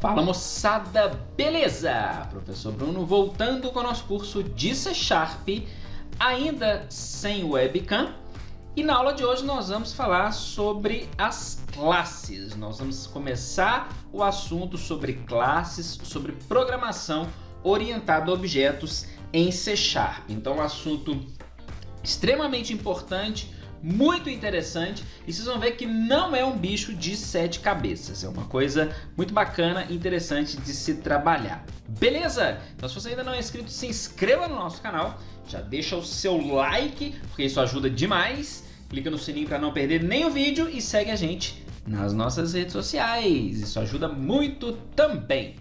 Fala moçada, beleza? Professor Bruno voltando com o nosso curso de C#, ainda sem webcam. E na aula de hoje nós vamos falar sobre as classes. Nós vamos começar o assunto sobre classes, sobre programação orientada a objetos em C#. Então, um assunto extremamente importante, muito interessante, e vocês vão ver que não é um bicho de 7 cabeças, é uma coisa muito bacana e interessante de se trabalhar. Beleza? Então, se você ainda não é inscrito, se inscreva no nosso canal, já deixa o seu like, porque isso ajuda demais, clica no sininho para não perder nenhum vídeo e segue a gente nas nossas redes sociais, isso ajuda muito também.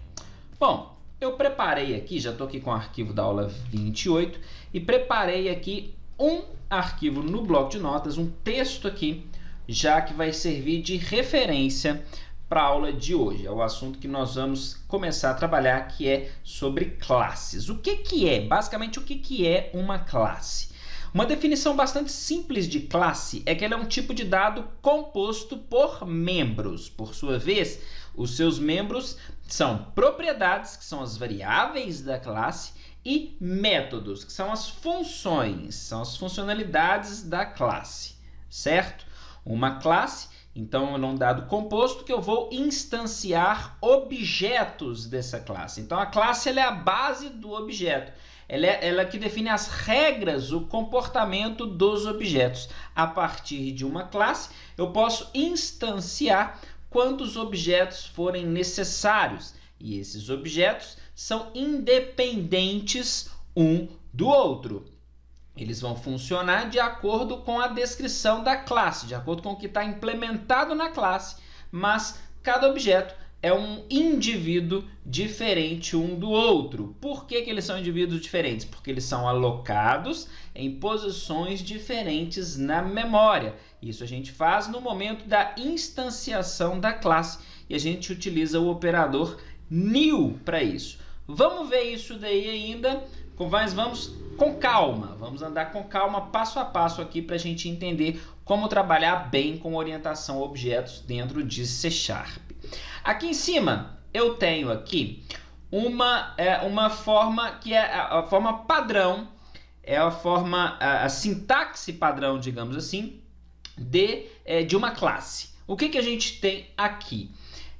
Bom, eu preparei aqui, já estou aqui com o arquivo da aula 28 e preparei aqui um arquivo no bloco de notas, um texto aqui, já que vai servir de referência para a aula de hoje. É o assunto que nós vamos começar a trabalhar, que é sobre classes. O que é? Basicamente, o que é uma classe? Uma definição bastante simples de classe é que ela é um tipo de dado composto por membros. Por sua vez, os seus membros são propriedades, que são as variáveis da classe, e métodos, que são as funções, são as funcionalidades da classe, certo? Uma classe, então, é um dado composto que eu vou instanciar objetos dessa classe. Então, a classe ela é a base do objeto. Ela que define as regras, o comportamento dos objetos. A partir de uma classe, eu posso instanciar quantos objetos forem necessários. E esses objetos são independentes um do outro. Eles vão funcionar de acordo com a descrição da classe, de acordo com o que está implementado na classe, mas cada objeto é um indivíduo diferente um do outro. Por que eles são indivíduos diferentes? Porque eles são alocados em posições diferentes na memória. Isso a gente faz no momento da instanciação da classe e a gente utiliza o operador new para isso. Vamos ver isso daí ainda, mas vamos com calma. Vamos andar com calma, passo a passo aqui para a gente entender como trabalhar bem com orientação a objetos dentro de C#. Aqui em cima eu tenho aqui uma forma que é a forma padrão, é a sintaxe padrão, digamos assim, de uma classe. O que a gente tem aqui?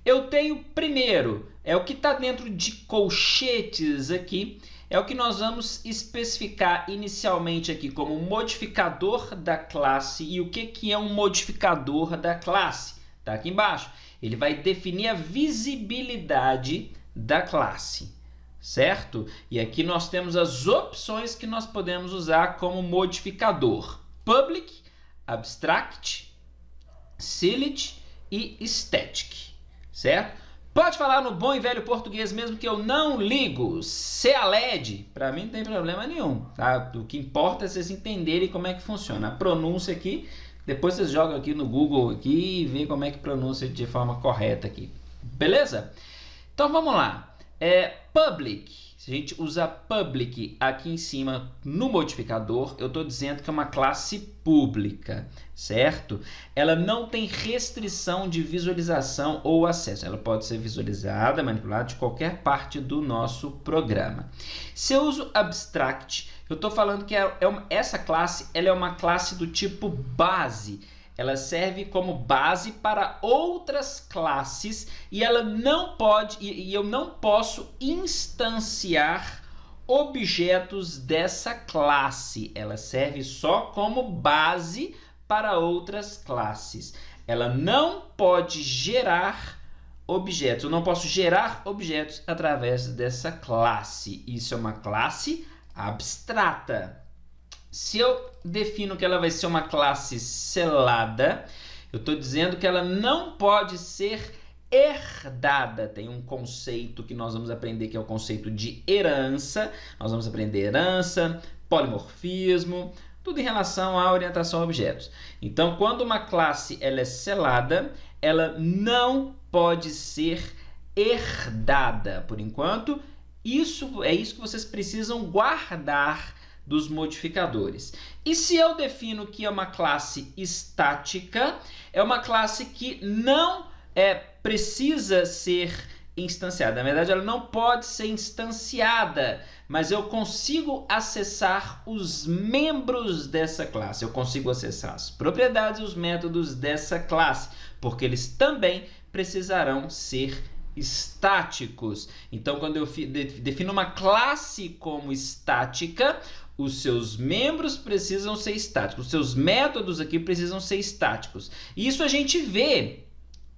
Eu tenho primeiro, o que está dentro de colchetes aqui, é o que nós vamos especificar inicialmente aqui como modificador da classe. E o que é um modificador da classe? Está aqui embaixo. Ele vai definir a visibilidade da classe, certo? E aqui nós temos as opções que nós podemos usar como modificador: Public, Abstract, Select e Static, certo? Pode falar no bom e velho português mesmo que eu não ligo. CEALED, para mim não tem problema nenhum, tá? O que importa é vocês entenderem como é que funciona. A pronúncia aqui, depois vocês jogam aqui no Google aqui e veem como é que pronuncia de forma correta aqui. Beleza? Então vamos lá. Public. Se a gente usa public aqui em cima no modificador, eu estou dizendo que é uma classe pública, certo? Ela não tem restrição de visualização ou acesso. Ela pode ser visualizada, manipulada de qualquer parte do nosso programa. Se eu uso abstract, eu estou falando que essa classe ela é uma classe do tipo base. Ela serve como base para outras classes e ela não pode, e eu não posso instanciar objetos dessa classe. Ela serve só como base para outras classes. Ela não pode gerar objetos. Eu não posso gerar objetos através dessa classe. Isso é uma classe abstrata. Se eu defino que ela vai ser uma classe selada, eu estou dizendo que ela não pode ser herdada. Tem um conceito que nós vamos aprender que é o conceito de herança. Nós vamos aprender herança, polimorfismo, tudo em relação à orientação a objetos. Então, quando uma classe ela é selada, ela não pode ser herdada. Por enquanto, isso é isso que vocês precisam guardar dos modificadores. E se eu defino que é uma classe estática, é uma classe que não precisa ser instanciada. Na verdade, ela não pode ser instanciada, mas eu consigo acessar os membros dessa classe. Eu consigo acessar as propriedades e os métodos dessa classe, porque eles também precisarão ser estáticos. Então, quando eu defino uma classe como estática, os seus membros precisam ser estáticos, os seus métodos aqui precisam ser estáticos. Isso a gente vê,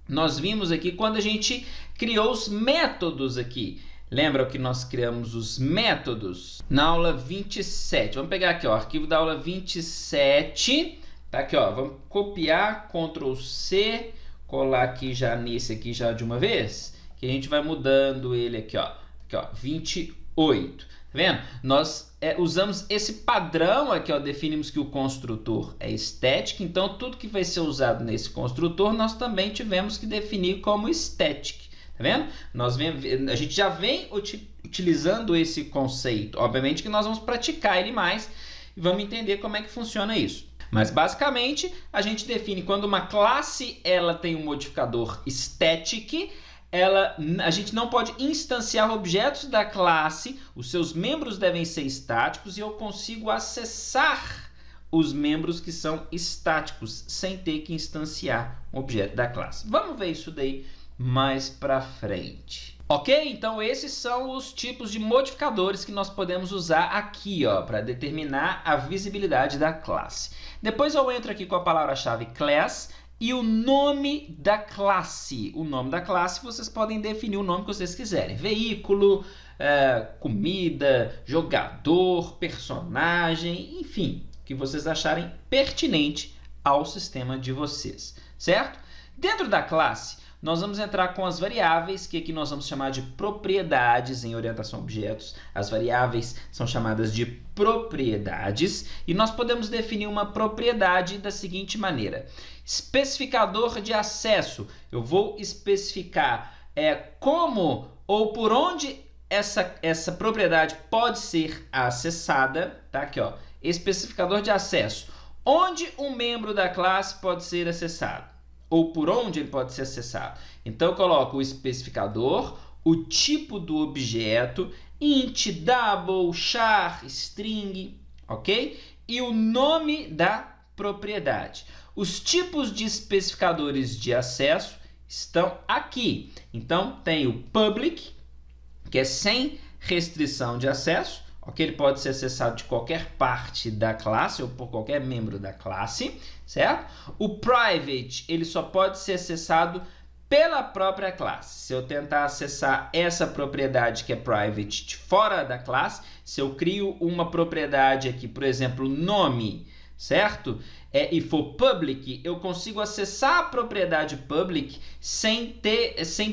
nós vimos aqui quando a gente criou os métodos aqui. Lembra que nós criamos os métodos na aula 27. Vamos pegar aqui, ó, o arquivo da aula 27. Tá aqui, ó, vamos copiar, Ctrl C, colar aqui já nesse aqui já de uma vez, que a gente vai mudando ele aqui, ó, 28. Tá vendo? Nós usamos esse padrão aqui, ó, definimos que o construtor é static, então tudo que vai ser usado nesse construtor nós também tivemos que definir como static. Tá vendo? A gente já vem utilizando esse conceito. Obviamente que nós vamos praticar ele mais e vamos entender como é que funciona isso. Mas basicamente a gente define quando uma classe ela tem um modificador static, a gente não pode instanciar objetos da classe, os seus membros devem ser estáticos e eu consigo acessar os membros que são estáticos sem ter que instanciar um objeto da classe. Vamos ver isso daí mais para frente. Ok? Então esses são os tipos de modificadores que nós podemos usar aqui, ó, para determinar a visibilidade da classe. Depois eu entro aqui com a palavra-chave class e o nome da classe. O nome da classe vocês podem definir o nome que vocês quiserem. Veículo, comida, jogador, personagem, enfim, que vocês acharem pertinente ao sistema de vocês, certo? Dentro da classe, nós vamos entrar com as variáveis, que aqui nós vamos chamar de propriedades em orientação a objetos. As variáveis são chamadas de propriedades e nós podemos definir uma propriedade da seguinte maneira. Especificador de acesso. Eu vou especificar como ou por onde essa propriedade pode ser acessada. Tá? Aqui, ó, especificador de acesso. Onde um membro da classe pode ser acessado? Ou por onde ele pode ser acessado. Então eu coloco o especificador, o tipo do objeto, int, double, char, string, ok? E o nome da propriedade. Os tipos de especificadores de acesso estão aqui. Então tem o public, que é sem restrição de acesso, ok? Ele pode ser acessado de qualquer parte da classe ou por qualquer membro da classe, certo? O private, ele só pode ser acessado pela própria classe. Se eu tentar acessar essa propriedade que é private de fora da classe, se eu crio uma propriedade aqui, por exemplo, nome, certo? E for public, eu consigo acessar a propriedade public sem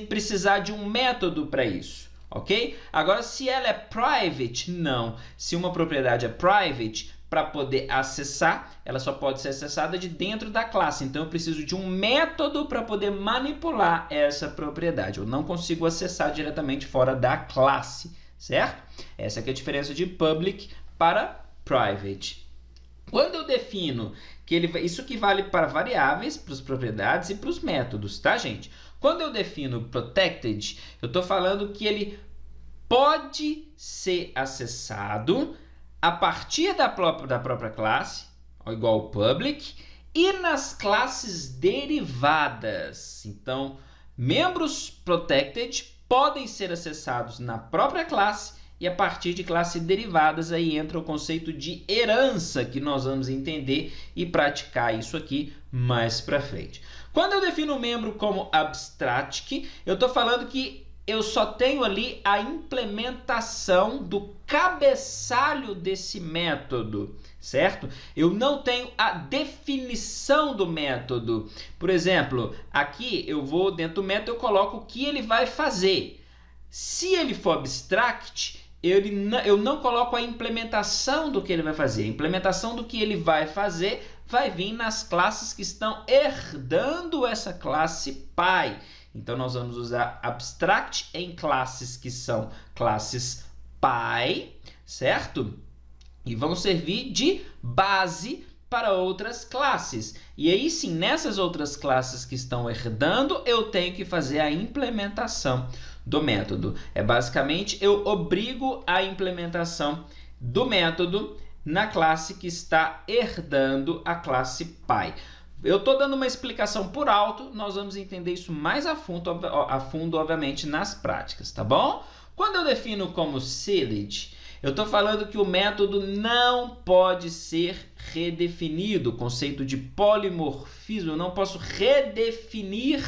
precisar de um método para isso. Ok? Agora, se ela é private, não. Se uma propriedade é private, para poder acessar, ela só pode ser acessada de dentro da classe. Então, eu preciso de um método para poder manipular essa propriedade. Eu não consigo acessar diretamente fora da classe, certo? Essa é a diferença de public para private. Quando eu defino que isso que vale para variáveis, para as propriedades e para os métodos, tá, gente? Quando eu defino protected, eu estou falando que ele pode ser acessado a partir da própria classe, igual ao public, e nas classes derivadas. Então, membros protected podem ser acessados na própria classe e a partir de classes derivadas aí entra o conceito de herança, que nós vamos entender e praticar isso aqui mais para frente. Quando eu defino um membro como abstract, eu estou falando que eu só tenho ali a implementação do cabeçalho desse método, certo? Eu não tenho a definição do método. Por exemplo, aqui eu vou dentro do método, eu coloco o que ele vai fazer. Se ele for abstract, eu não coloco a implementação do que ele vai fazer. A implementação do que ele vai fazer vai vir nas classes que estão herdando essa classe pai. Então, nós vamos usar abstract em classes que são classes pai, certo? E vão servir de base para outras classes. E aí sim, nessas outras classes que estão herdando, eu tenho que fazer a implementação do método. É basicamente eu obrigo a implementação do método na classe que está herdando a classe pai. Eu estou dando uma explicação por alto, nós vamos entender isso mais a fundo, obviamente, nas práticas, tá bom? Quando eu defino como sealed, eu estou falando que o método não pode ser redefinido, o conceito de polimorfismo, eu não posso redefinir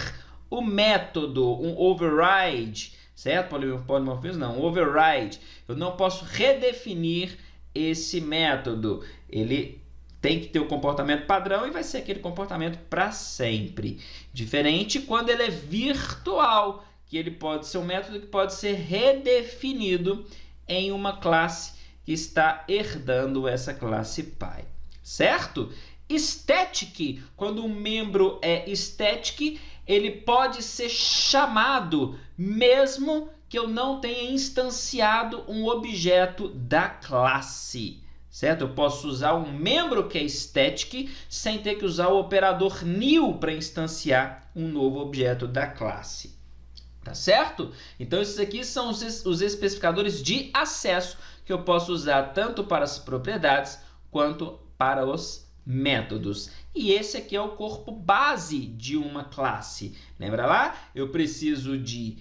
o método, um override, certo? Polimorfismo não, um override. Eu não posso redefinir esse método, ele tem que ter o comportamento padrão e vai ser aquele comportamento para sempre. Diferente quando ele é virtual, que ele pode ser um método que pode ser redefinido em uma classe que está herdando essa classe pai, certo? Static, quando um membro é static, ele pode ser chamado mesmo que eu não tenha instanciado um objeto da classe, certo? Eu posso usar um membro que é static sem ter que usar o operador new para instanciar um novo objeto da classe. Tá certo? Então esses aqui são os especificadores de acesso que eu posso usar tanto para as propriedades quanto para os métodos. E esse aqui é o corpo base de uma classe. Lembra lá? Eu preciso de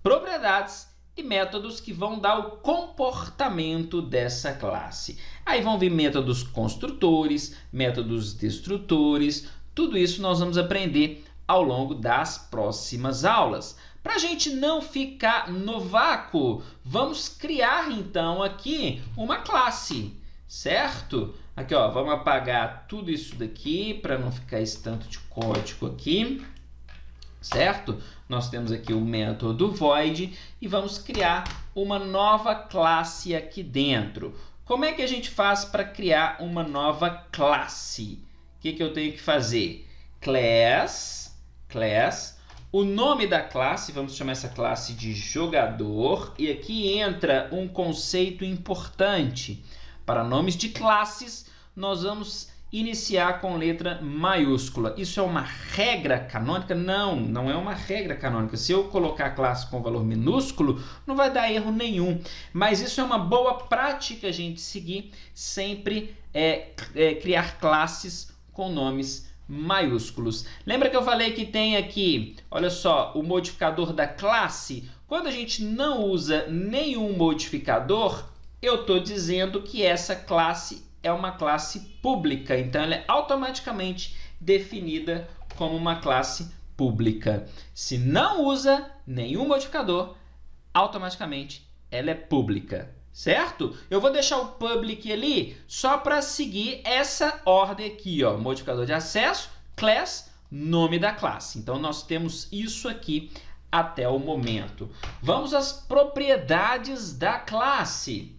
propriedades e métodos que vão dar o comportamento dessa classe. Aí vão vir métodos construtores, métodos destrutores, tudo isso nós vamos aprender ao longo das próximas aulas. Para a gente não ficar no vácuo, vamos criar então aqui uma classe, certo? Aqui, ó, vamos apagar tudo isso daqui para não ficar esse tanto de código aqui, certo? Nós temos aqui o método void e vamos criar uma nova classe aqui dentro. Como é que a gente faz para criar uma nova classe? O que eu tenho que fazer? Class, o nome da classe, vamos chamar essa classe de jogador, e aqui entra um conceito importante. Para nomes de classes, nós vamos iniciar com letra maiúscula. Isso é uma regra canônica? Não, não é uma regra canônica. Se eu colocar a classe com valor minúsculo, não vai dar erro nenhum. Mas isso é uma boa prática a gente seguir, sempre criar classes com nomes maiúsculos. Lembra que eu falei que tem aqui, olha só, o modificador da classe? Quando a gente não usa nenhum modificador, eu estou dizendo que essa classe é uma classe pública, então ela é automaticamente definida como uma classe pública. Se não usa nenhum modificador, automaticamente ela é pública, certo? Eu vou deixar o public ali só para seguir essa ordem aqui, ó, modificador de acesso, class, nome da classe. Então nós temos isso aqui até o momento. Vamos às propriedades da classe.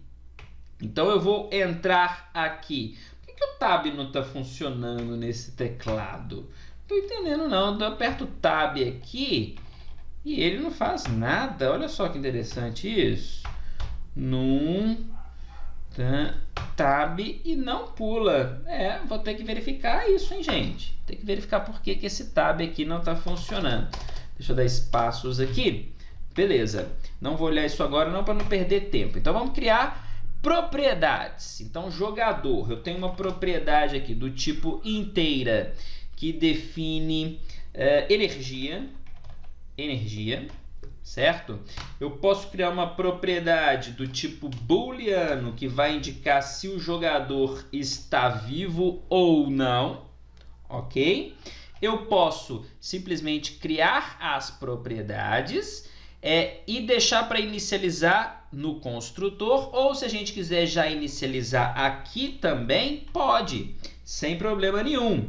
Então eu vou entrar aqui. Por que o Tab não está funcionando nesse teclado? Não estou entendendo não. Eu aperto o Tab aqui e ele não faz nada. Olha só que interessante isso. Tab e não pula. Vou ter que verificar isso, hein, gente? Tem que verificar por que esse Tab aqui não está funcionando. Deixa eu dar espaços aqui. Beleza. Não vou olhar isso agora não para não perder tempo. Então vamos criar propriedades. Então, jogador, eu tenho uma propriedade aqui do tipo inteira que define energia, certo? Eu posso criar uma propriedade do tipo booleano que vai indicar se o jogador está vivo ou não, ok? Eu posso simplesmente criar as propriedades e deixar para inicializar no construtor, ou se a gente quiser já inicializar aqui também, pode, sem problema nenhum.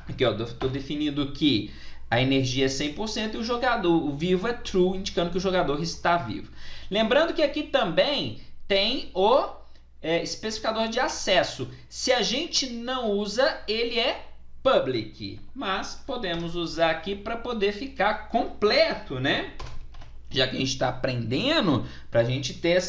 Aqui, ó, estou definindo que a energia é 100% e o jogador, o vivo é true, indicando que o jogador está vivo. Lembrando que aqui também tem o especificador de acesso. Se a gente não usa, ele é public, mas podemos usar aqui para poder ficar completo, né? Já que a gente está aprendendo, para a gente ter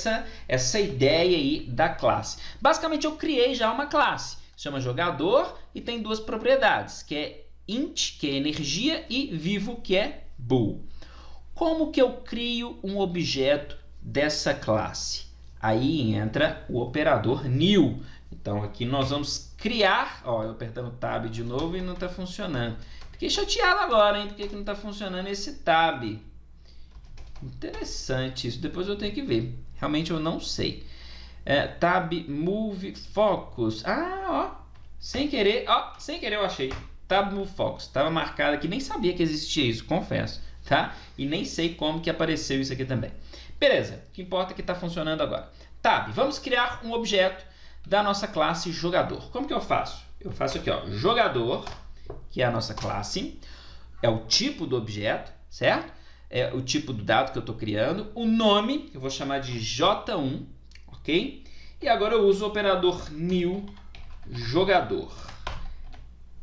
essa ideia aí da classe. Basicamente, eu criei já uma classe. Chama jogador e tem duas propriedades, que é int, que é energia, e vivo, que é bool. Como que eu crio um objeto dessa classe? Aí entra o operador new. Então aqui nós vamos criar, ó, eu apertando Tab de novo e não está funcionando. Fiquei chateado agora, hein? Por que não está funcionando esse Tab? Interessante isso, depois eu tenho que ver. Realmente eu não sei. Tab Move Focus. Ah, ó, sem querer eu achei. Tab Move Focus, estava marcado aqui, nem sabia que existia isso, confesso, tá? E nem sei como que apareceu isso aqui também. Beleza, o que importa é que está funcionando agora. Tab, vamos criar um objeto da nossa classe jogador. Como que eu faço? Eu faço aqui, ó, jogador, que é a nossa classe, é o tipo do objeto, certo? É o tipo do dado que eu estou criando, o nome, que eu vou chamar de J1, ok? E agora eu uso o operador new jogador.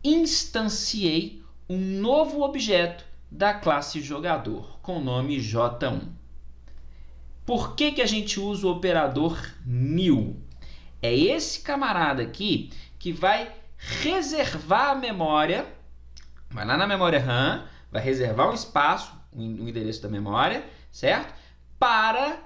Instanciei um novo objeto da classe jogador, com o nome J1. Por que a gente usa o operador new? É esse camarada aqui que vai reservar a memória, vai lá na memória RAM, vai reservar um espaço, um endereço da memória, certo? Para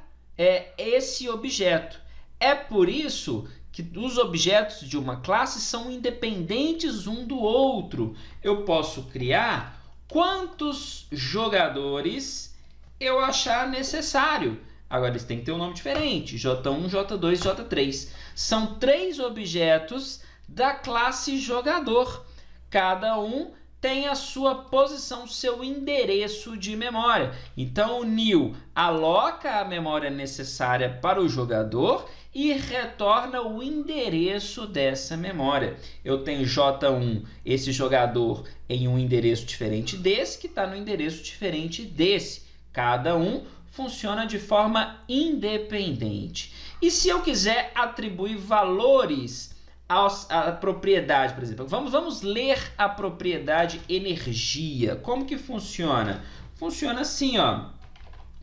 esse objeto. É por isso que os objetos de uma classe são independentes um do outro. Eu posso criar quantos jogadores eu achar necessário. Agora eles têm que ter um nome diferente, J1, J2, J3. São 3 objetos da classe jogador. Cada um tem a sua posição, seu endereço de memória. Então o new aloca a memória necessária para o jogador e retorna o endereço dessa memória. Eu tenho J1, esse jogador, em um endereço diferente desse, que está no endereço diferente desse. Cada um funciona de forma independente. E se eu quiser atribuir valores à propriedade, por exemplo, vamos ler a propriedade energia. Como que funciona? Funciona assim, ó.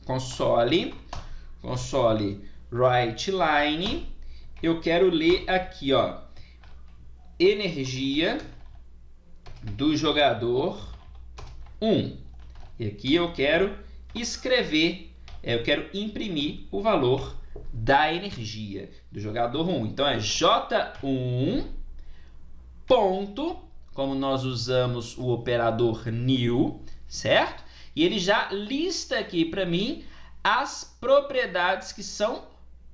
Console writeLine. Eu quero ler aqui, ó, energia do jogador 1. E aqui eu quero escrever, eu quero imprimir o valor da energia do jogador 1. Então é J1 ponto, como nós usamos o operador new, certo? E ele já lista aqui para mim as propriedades que são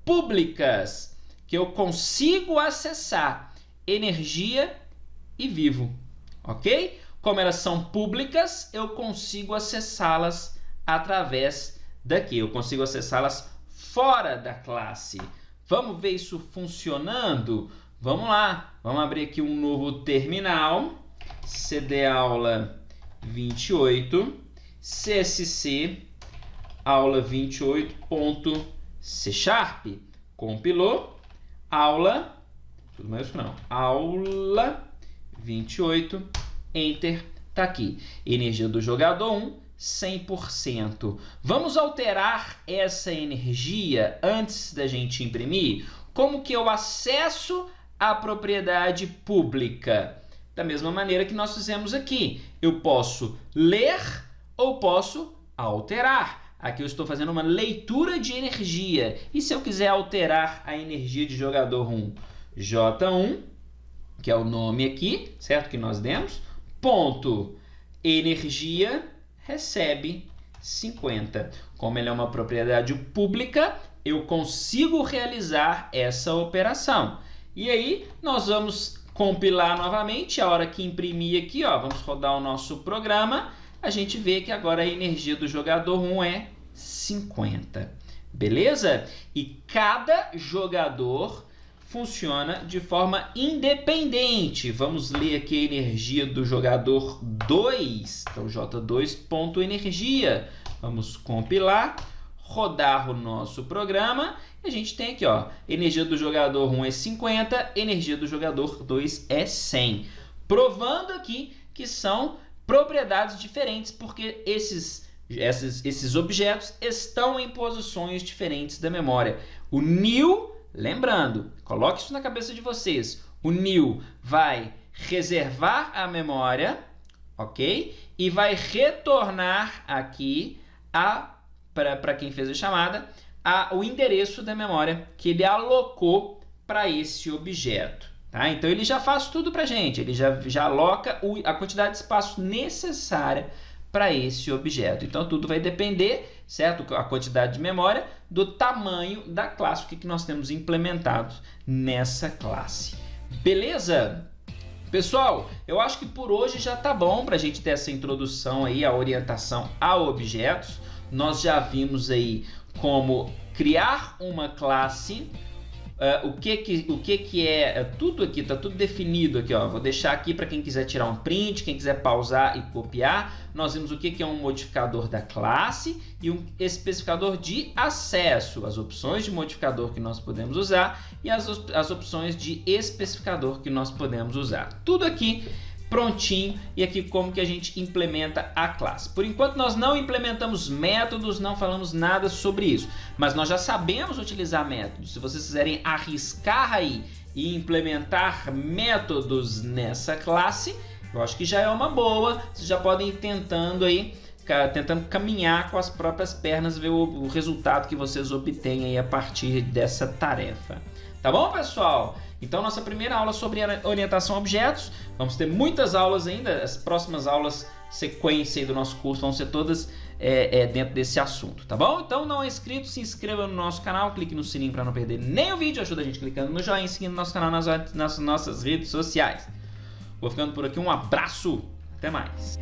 públicas, que eu consigo acessar, energia e vivo, ok? Como elas são públicas, eu consigo acessá-las através daqui. Eu consigo acessá-las fora da classe. Vamos ver isso funcionando? Vamos lá. Vamos abrir aqui um novo terminal. CD aula 28. CSC aula 28.C#. Compilou. Aula. Tudo mais que não. Aula 28. Enter. Tá aqui. Energia do jogador 1. 100%. Vamos alterar essa energia antes da gente imprimir? Como que eu acesso a propriedade pública? Da mesma maneira que nós fizemos aqui. Eu posso ler ou posso alterar. Aqui eu estou fazendo uma leitura de energia. E se eu quiser alterar a energia de jogador 1? J1, que é o nome aqui, certo? Que nós demos. Ponto. Energia recebe 50. Como ele é uma propriedade pública, eu consigo realizar essa operação. E aí, nós vamos compilar novamente. A hora que imprimir aqui, ó, vamos rodar o nosso programa, a gente vê que agora a energia do jogador 1 é 50. Beleza? E cada jogador funciona de forma independente. Vamos ler aqui a energia do jogador 2. Então, J2.energia. Vamos compilar, rodar o nosso programa. E a gente tem aqui, ó, energia do jogador 1 é 50, energia do jogador 2 é 100. Provando aqui que são propriedades diferentes, porque esses objetos estão em posições diferentes da memória. O new, lembrando, coloque isso na cabeça de vocês. O new vai reservar a memória, ok? E vai retornar aqui para quem fez a chamada, o endereço da memória que ele alocou para esse objeto. Tá? Então ele já faz tudo para a gente, ele já aloca a quantidade de espaço necessária para esse objeto. Então tudo vai depender, certo? A quantidade de memória do tamanho da classe, o que nós temos implementado nessa classe. Beleza? Pessoal, eu acho que por hoje já tá bom para a gente ter essa introdução aí à orientação a objetos. Nós já vimos aí como criar uma classe, o que é tudo aqui, tá tudo definido aqui, ó. Vou deixar aqui para quem quiser tirar um print, quem quiser pausar e copiar. Nós vimos o que é um modificador da classe e um especificador de acesso, as opções de modificador que nós podemos usar e as opções de especificador que nós podemos usar. Tudo aqui prontinho, e aqui como que a gente implementa a classe. Por enquanto nós não implementamos métodos, não falamos nada sobre isso, mas nós já sabemos utilizar métodos. Se vocês quiserem arriscar aí e implementar métodos nessa classe, eu acho que já é uma boa. Vocês já podem ir tentando caminhar com as próprias pernas, ver o resultado que vocês obtêm aí a partir dessa tarefa. Tá bom, pessoal? Então, nossa primeira aula sobre orientação a objetos. Vamos ter muitas aulas ainda. As próximas aulas, sequência aí do nosso curso, vão ser todas dentro desse assunto, tá bom? Então, não é inscrito, se inscreva no nosso canal, clique no sininho para não perder nenhum vídeo. Ajuda a gente clicando no joinha e seguindo nosso canal nas nossas redes sociais. Vou ficando por aqui. Um abraço. Até mais.